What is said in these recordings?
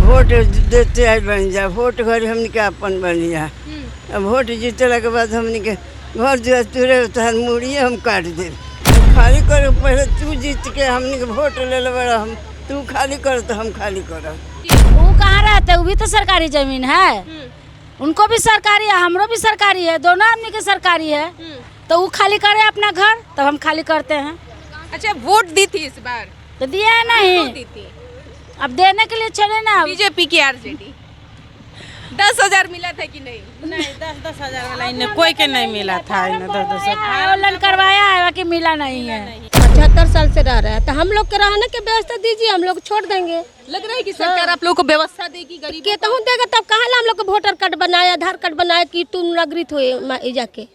Vote देते आए बन जा, वोट घर हमने के अपन बन जा। अब वोट जीतला के बाद हमने के घर जो तुरे तहन मुड़िए हम काट दे। खाली कर, पहले तू जीत के हमने के वोट ले ले बड़ा, हम तू खाली कर तो हम खाली करब। वो कहाँ रहते हैं? वो भी तो सरकारी जमीन है, उनको भी सरकारी है, हमरो भी सरकारी है, दोनों आदमी के सरकारी है। तो वो खाली करे अपना घर, तब हम खाली करते हैं। अच्छा, वोट दी थी इस बार? तो दिया है नहीं, दी थी। अब देने के लिए चले ना। बीजेपी की आरजेडी 10,000 मिला था कि नहीं? नहीं, 10-10 हजार वाला इन्हें कोई के नहीं मिला था। इन्हें 10-10 आंदोलन करवाया है बाकी मिला नहीं है। 75 साल से रह रहा है, तो हम लोग के रहने की व्यवस्था दीजिए, हम लोग छोड़ देंगे। लग रहा है कि सरकार आप लोगों को व्यवस्था देगी, गरीब के तो देगा, तब कहाँ हम लोग को वोटर कार्ड बनाया, आधार कार्ड बनाया कि तुम नागरिक हो जाके।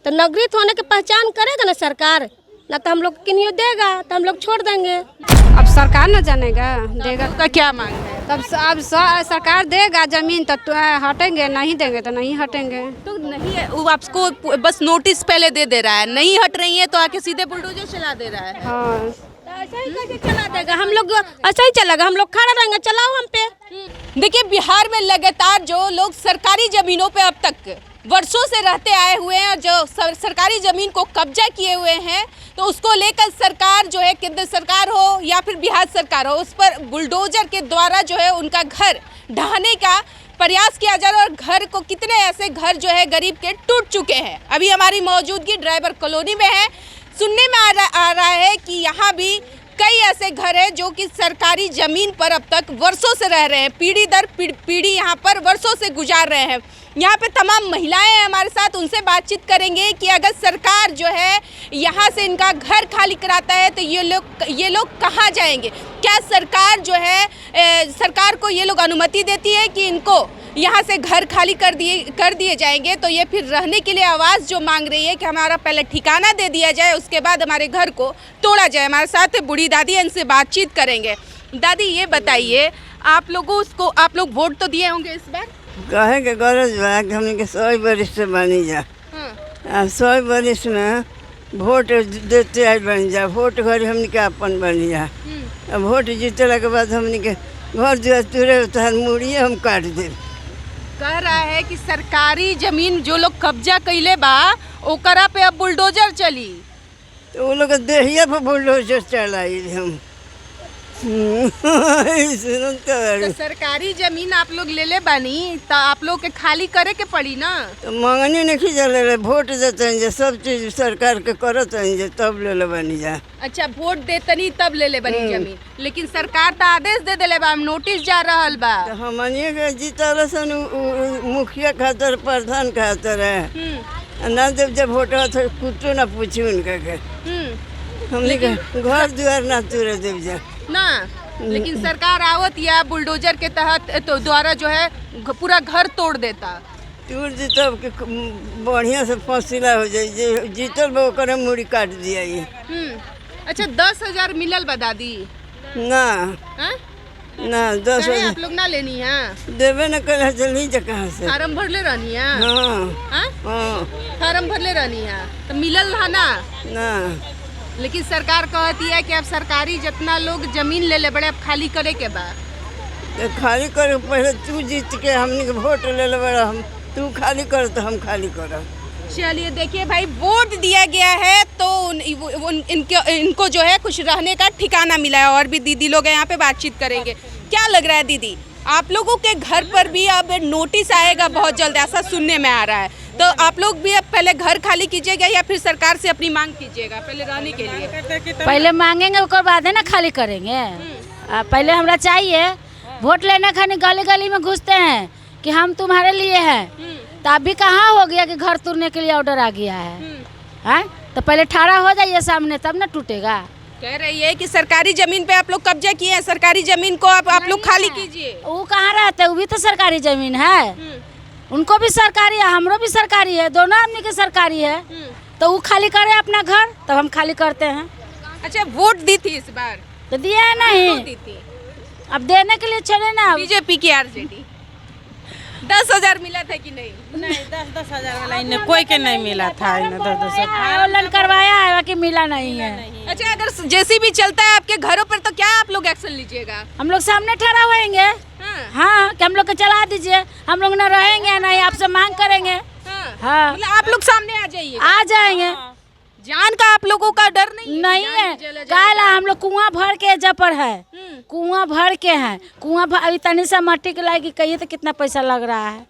तो नागरिक होने की पहचान करेगा ना सरकार, ना तो हम लोग किन्हीं देगा तो हम लोग छोड़ देंगे। अब सरकार न जानेगा, देगा का क्या मांग है? तब अब सरकार देगा जमीन तो हटेंगे, नहीं देंगे तो नहीं हटेंगे। तो नहीं है, वो आपको बस नोटिस पहले दे रहा है, नहीं हट रही है तो आके सीधे बुलडोजर चला दे रहा है। हाँ, ऐसा ही कैसे चला देगा, हम लोग ऐसा ही चलेगा, हम लोग खड़ा रहेंगे, चलाओ हम पे। देखिए, बिहार में लगातार जो लोग सरकारी जमीनों पे अब तक वर्षों से रहते आए हुए हैं और जो सरकारी जमीन को कब्जा किए हुए हैं, तो उसको लेकर सरकार जो है, केंद्र सरकार हो या फिर बिहार सरकार हो, उस पर बुलडोजर के द्वारा जो है उनका घर ढहाने का प्रयास किया जा रहा है। और घर को, कितने ऐसे घर जो है गरीब के टूट चुके हैं। अभी हमारी मौजूदगी ड्राइवर कॉलोनी में है। सुनने में आ रहा है कि यहाँ भी कई ऐसे घर हैं जो कि सरकारी ज़मीन पर अब तक वर्षों से रह रहे हैं, पीढ़ी दर पीढ़ी यहाँ पर वर्षों से गुजार रहे हैं। यहाँ पे तमाम महिलाएं हैं हमारे साथ, उनसे बातचीत करेंगे कि अगर सरकार जो है यहाँ से इनका घर खाली कराता है तो ये लोग कहाँ जाएंगे। क्या सरकार जो है सरकार को ये लोग अनुमति देती है कि इनको यहाँ से घर खाली कर दिए जाएंगे, तो ये फिर रहने के लिए आवाज़ जो मांग रही है कि हमारा पहले ठिकाना दे दिया जाए, उसके बाद हमारे घर को तोड़ा जाए। हमारे साथ बूढ़ी दादी है, इनसे बातचीत करेंगे। दादी, ये बताइए, आप लोग वोट तो दिए होंगे इस बार? कहे के गरज बा कि हमने के 100 बरिस से बनी जा। अब 100 बरिस में वोट देते आए बन जा, वोट घर हमने के अपन बन जा। अब वोट जीतला के बाद हमने के घर जो तुरे तहन मुड़िए हम काट दे। कह रहा है कि सरकारी जमीन जो लोग कब्जा कैले बा ओकरा पे अब बुलडोजर चली, तो वो लोग देहिया पर बुलडोजर चलाई हम। तो सरकारी जमीन आप लोग ले ले बानी तो आप लोग के खाली करे के पड़ी ना। तो मंगनी नहीं चले, वोट देते हैं सब चीज सरकार के करत हैं, तब ले ले बनी जा। अच्छा, वोट देतनी तब ले ले बनी जमीन, लेकिन सरकार तो आदेश दे देले बा, नोटिस जा रहल बा। तो हमनिए के जीतल सन मुखिया खातर, प्रधान खातर है ना, जब वोट तो कुछ ना पूछी उनका के, हमने के घर द्वार ना तुरे देव जा ना। लेकिन सरकार आवत या बुलडोजर के तहत तो द्वारा जो है पूरा घर तोड़ देता, टूट दी, तब के बढ़िया से फसिला हो जाए, जीतल बा ओकरे मुड़ी काट दिया ये। अच्छा, 10,000 मिलल बा दादी? ना हाँ? ना 10,000 आप लोग ना लेनी है? देवे न कर जल्दी जा कहाँ से। फार्म भरले रहनी है? हाँ हाँ? हाँ फार्म भरले रहनी है तो मिलल है ना? ना। लेकिन सरकार कहती है कि अब सरकारी जितना लोग जमीन ले ले बड़े, अब खाली करे के बाद तो खाली कर, पहले तू जीत के हमने के वोट ले ले बड़ा, हम तू खाली कर तो हम खाली करब। चलिए, देखिए भाई, वोट दिया गया है तो इनको जो है कुछ रहने का ठिकाना मिला है। और भी दीदी लोग हैं यहाँ पे, बातचीत करेंगे। क्या लग रहा है दीदी, आप लोगों के घर पर भी अब नोटिस आएगा बहुत जल्द, ऐसा सुनने में आ रहा है, तो आप लोग भी अब पहले घर खाली कीजिएगा या फिर सरकार से अपनी मांग कीजिएगा पहले रहने के लिए? पहले मांगेंगे, उसके बाद है ना खाली करेंगे। पहले हमरा चाहिए, वोट लेने खाने गली गली में घुसते हैं कि हम तुम्हारे लिए हैं, तो अभी कहाँ हो गया कि घर तोड़ने के लिए ऑर्डर आ गया है। तो पहले ठाड़ा हो जाइए सामने, तब ना टूटेगा। कह रही है कि सरकारी जमीन पे आप लोग कब्जा किए हैं, सरकारी जमीन को आप लोग खाली कीजिए। वो कहाँ रहते हैं? वो भी तो सरकारी जमीन है, उनको भी सरकारी है, हमरो भी सरकारी है, दोनों आदमी के सरकारी है। तो वो खाली करे अपना घर, तब हम खाली करते हैं। अच्छा, वोट दी थी इस बार? तो दिया है नहीं, दी थी। अब देने के लिए चले ना। बीजेपी की आरजेडी 10,000 मिला था कि नहीं? नहीं, 10-10 हजार वाला इन्हें कोई के नहीं मिला था। इन्हें 10-10 आंदोलन करवाया है बाकी मिला नहीं है। अच्छा, अगर जैसी भी चलता है आपके घरों पर तो क्या आप लोग एक्शन लीजिएगा? हम लोग सामने ठहरा होएंगे। हाँ। हाँ कि हम लोग को चला दीजिए, हम लोग न रहेंगे नहीं, आपसे मांग करेंगे। हाँ मतलब आप लोग सामने आ जाइए, आ जाएंगे। जान का आप लोगों का डर नहीं है काला, हम लोग कुआं भर के जब पर है, कुआं भर के हैं, कुआं भर अभी तनी सा मट्टी के लाएगी, कहिए तो कितना पैसा लग रहा है।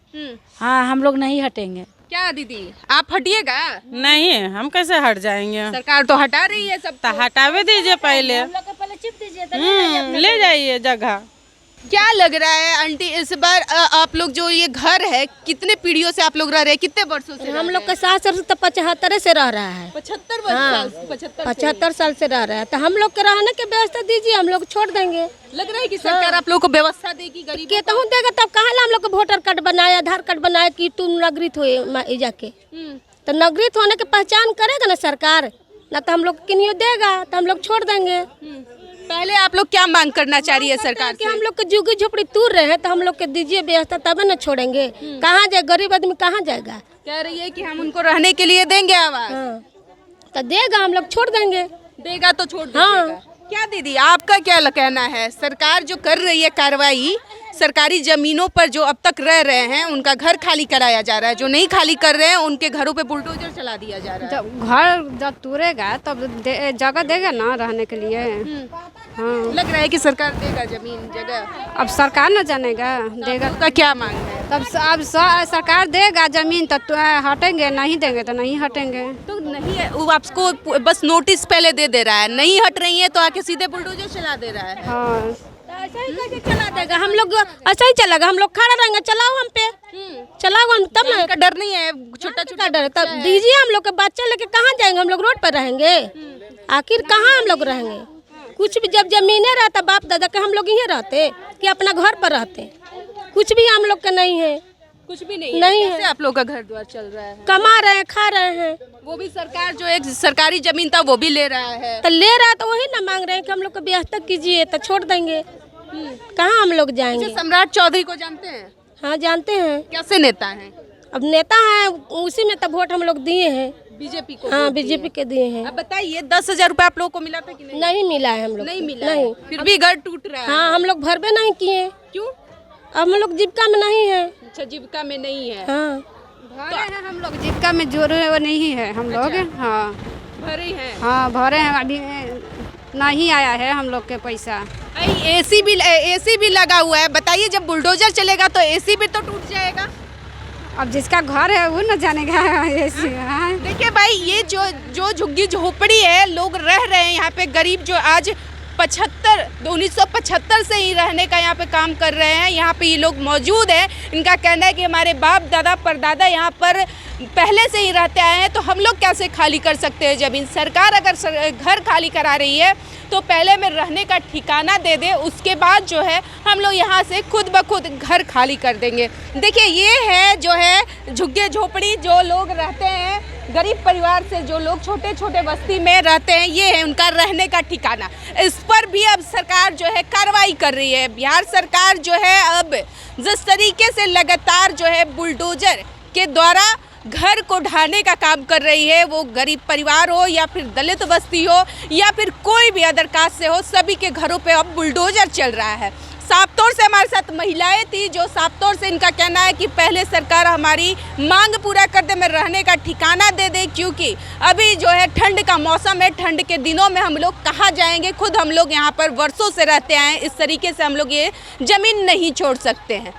हाँ हम लोग नहीं हटेंगे। क्या दीदी आप हटिएगा? नहीं, हम कैसे हट जाएंगे? सरकार तो हटा रही है सब। तो हटावे दीजिए पहले, हम लोग को पहले चिप दीजिए, ले जाइए जगह। क्या लग रहा है आंटी इस बार आप लोग जो ये घर है कितने पीढ़ियों से आप लोग रह रहे हैं, कितने वर्षों से? हम लोग का सास ससुर तो 75 से रह रहा है, 75 साल से रह रहा है। तो हम लोग के रहने की व्यवस्था दीजिए, हम लोग छोड़ देंगे। लग रहा है कि सरकार आप लोग को व्यवस्था देगी, गरीब कहता देगा, तब कहा हम लोग को वोटर कार्ड बनाए, आधार कार्ड बनाए कि तुम नागरिक हुए जाके। तो नागरिक होने की पहचान करेगा ना सरकार, ना तो हम लोग किन्हीं देगा तो हम लोग छोड़ देंगे। पहले आप लोग क्या मांग करना चाह रही है सरकार कि हम लोग को झुग्गी झोपड़ी तूर रहे हैं, तो हम लोग के दीजिए व्यवस्था, तब न छोड़ेंगे। कहाँ जाए गरीब आदमी, कहाँ जाएगा? कह रही है कि हम उनको रहने के लिए देंगे आवाज। तो देगा, हम लोग छोड़ देंगे। देगा तो छोड़ दीजिएगा। क्या दीदी आपका क्या कहना है? सरकार जो कर रही है कार्रवाई, सरकारी जमीनों पर जो अब तक रह रहे हैं उनका घर खाली कराया जा रहा है, जो नहीं खाली कर रहे हैं उनके घरों पे बुलडोजर चला दिया जा रहा है। जब घर जब तूरेगा तब जगह देगा ना रहने के लिए। हाँ लग रहा है कि सरकार देगा जमीन जगह। अब सरकार न जानेगा, देगा का क्या मांग है? तब अब सरकार देगा जमीन तो हटेंगे, नहीं देंगे तो नहीं हटेंगे। तो नहीं है, वो आपको बस नोटिस पहले दे रहा है, नहीं हट रही है तो आके सीधे बुलडोजर चला दे रहा है। हाँ ऐसा ही करके चला देगा, हम लोग ऐसा ही चलेगा, हम लोग खड़ा रहेंगे। चलाओ हम पे, चलाओ हम, तब ना का डर नहीं है, छोटा छोटा डर है। तब दीजिए, हम लोग के बच्चे लेके कहाँ जाएंगे? हम लोग रोड पर रहेंगे, आखिर कहाँ हम लोग रहेंगे? कुछ भी जब जमीने रहता बाप दादा के, हम लोग यहीं रहते कि अपना घर पर रहते? कुछ भी हम लोग का नहीं है, कुछ भी नहीं है। कैसे आप लोग का घर द्वार चल रहा है? कमा रहे हैं, खा रहे हैं। वो भी सरकार जो एक सरकारी जमीन था वो भी ले रहा है। तो ले रहा है तो वही ना मांग रहे हैं कि हम लोग को व्यवस्था कीजिए, तो छोड़ देंगे। कहाँ हम लोग जाएंगे? सम्राट चौधरी को जानते हैं? हाँ जानते हैं। कैसे नेता हैं? अब नेता है, उसी में तो वोट हम लोग दिए हैं, बीजेपी को। हाँ बीजेपी के दिए हैं। अब बताइए 10,000 रुपए आप लोगों को मिला था कि नहीं? नहीं मिला है हम लोग, नहीं मिला नहीं। है। फिर भी घर टूट रहा है। हाँ हम लोग भरबे नहीं किए। क्यों? हम लोग जीविका में नहीं है। अच्छा जीविका में नहीं है। हाँ भरे हैं हम लोग, जीविका में जोड़े वो नहीं है हम लोग। हाँ भरे हैं। हाँ भरे हैं, अभी नहीं आया है हम लोग के पैसा। एसी भी लगा हुआ है। बताइए जब बुलडोजर चलेगा तो एसी भी तो टूट जाएगा। अब जिसका घर है वो न जानेगा ऐसी। हाँ देखिए भाई, ये जो झुग्गी झोपड़ी है, लोग रह रहे हैं यहाँ पे, गरीब जो आज 1975 से ही रहने का यहाँ पे काम कर रहे हैं, यहाँ पे ये लोग मौजूद हैं। इनका कहना है कि हमारे बाप दादा परदादा यहाँ पर पहले से ही रहते आए हैं, तो हम लोग कैसे खाली कर सकते हैं जमीन? सरकार अगर घर खाली करा रही है तो पहले में रहने का ठिकाना दे दे, उसके बाद जो है हम लोग यहाँ से खुद ब खुद घर खाली कर देंगे। देखिए ये है जो है झुग्गी झोपड़ी, जो लोग रहते हैं गरीब परिवार से, जो लोग छोटे छोटे बस्ती में रहते हैं, ये है उनका रहने का ठिकाना। इस पर भी अब सरकार जो है कार्रवाई कर रही है। बिहार सरकार जो है अब जिस तरीके से लगातार जो है बुलडोजर के द्वारा घर को ढाने का काम कर रही है, वो गरीब परिवार हो या फिर दलित बस्ती हो या फिर कोई भी अदर कास्ट से हो, सभी के घरों पे अब बुलडोजर चल रहा है। साफ तौर से हमारे साथ महिलाएं थी, जो साफ तौर से इनका कहना है कि पहले सरकार हमारी मांग पूरा कर दे, में रहने का ठिकाना दे दे, क्योंकि अभी जो है ठंड का मौसम है, ठंड के दिनों में हम लोग कहाँ जाएंगे? खुद हम लोग यहाँ पर वर्षों से रहते आए हैं, इस तरीके से हम लोग ये ज़मीन नहीं छोड़ सकते हैं।